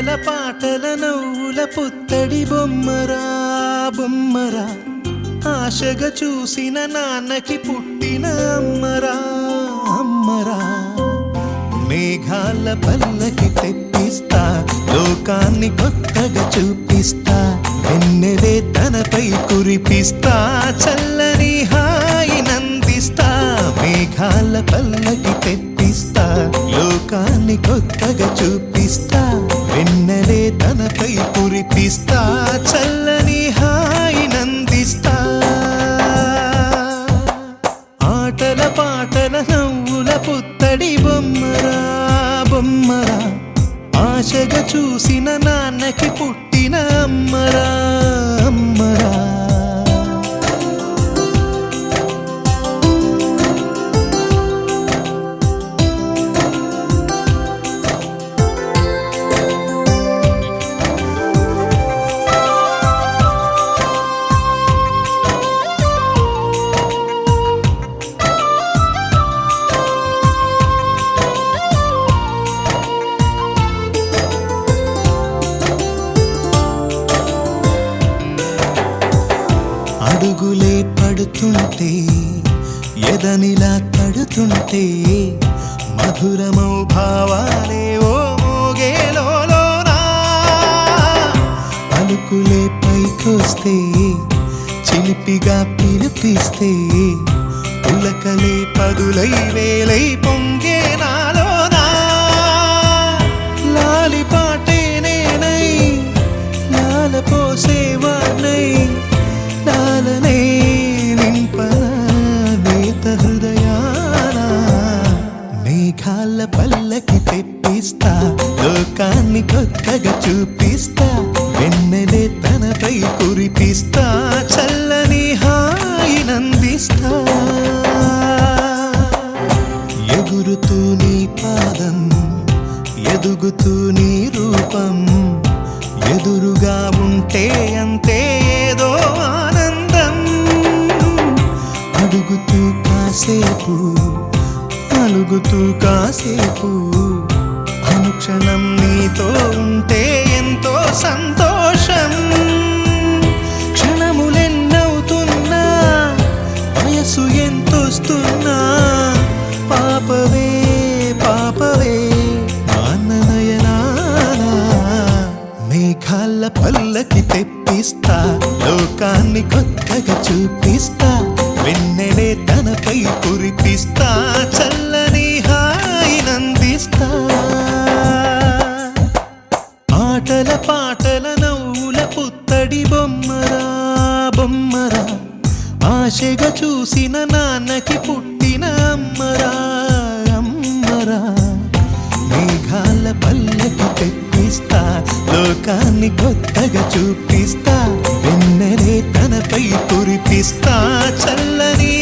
ఆటల పాటల నవ్వుల పుత్తడి బొమ్మరా బొమ్మరా ఆశగా చూసిన నాన్నకి పుట్టిన అమ్మరా అమ్మరా మేఘాల పల్లకి తెప్పిస్తా లోకాన్ని కొత్తగా చూపిస్తా వెన్నెలే తనపై కురిపిస్తా చల్లని హాయి నందిస్తా మేఘాల పల్లకి తెప్పిస్తా లోకాన్ని కొత్తగా చూపిస్తా వెన్నెలే తనపై కురిపిస్తా చల్లని హాయి నందిస్తా ఆటల పాటల నవ్వుల పుత్తడి బొమ్మరా బొమ్మరా ఆశగా చూసిన నాన్నకి పుట్టిన అమ్మరా అమ్మరా అడుగులే పడుతుంటే ఎదనిలా తడుతుంటే మధురమౌ భావాలే ఓ మోగేలోనా పలుకులే పైకొస్తే చిలిపిగా పిలిపిస్తే పులకలే పదులై వేలై పొంగే నాలోనా లాలి పాటే నేనై లాల పోసేవాణ్ణై లాలనే నింపన నేత హృదయాన మేఘాల పల్లకి తెప్పిస్తా లోకాన్ని కొత్తగా చూపిస్తా వెన్నెలే తనపై కురిపిస్తా చల్లని హాయి నందిస్తా ఎగురుతూ నీ పాదం ఎదుగుతూ నీ రూపం ఎదురుగా ఉంటే అంతే ఏదో ఆనందం అడుగుతూ కాసేపు అలుగుతూ కాసేపు అనుక్షణం నీతో ఉంటే ఎంతో సంతోషం క్షణములెన్నవుతున్నా వయసు ఎంతొస్తున్నా పాపవే పాపవే మేఘాల పల్లకి తెప్పిస్తా లోకాన్ని కొత్తగా చూపిస్తా వెన్నెలే తనపై కురిపిస్తా చల్లని హాయి నందిస్తా ఆటల పాటల నవ్వుల పుత్తడి బొమ్మరా బొమ్మరా ఆశగా చూసిన నాన్నకి పుట్టిన అమ్మరా అమ్మరా మేఘాల పల్లకి తెప్పిస్తా లోకాన్ని కొత్తగా చూపిస్తా వెన్నెలే తనపై కురిపిస్తా చల్లని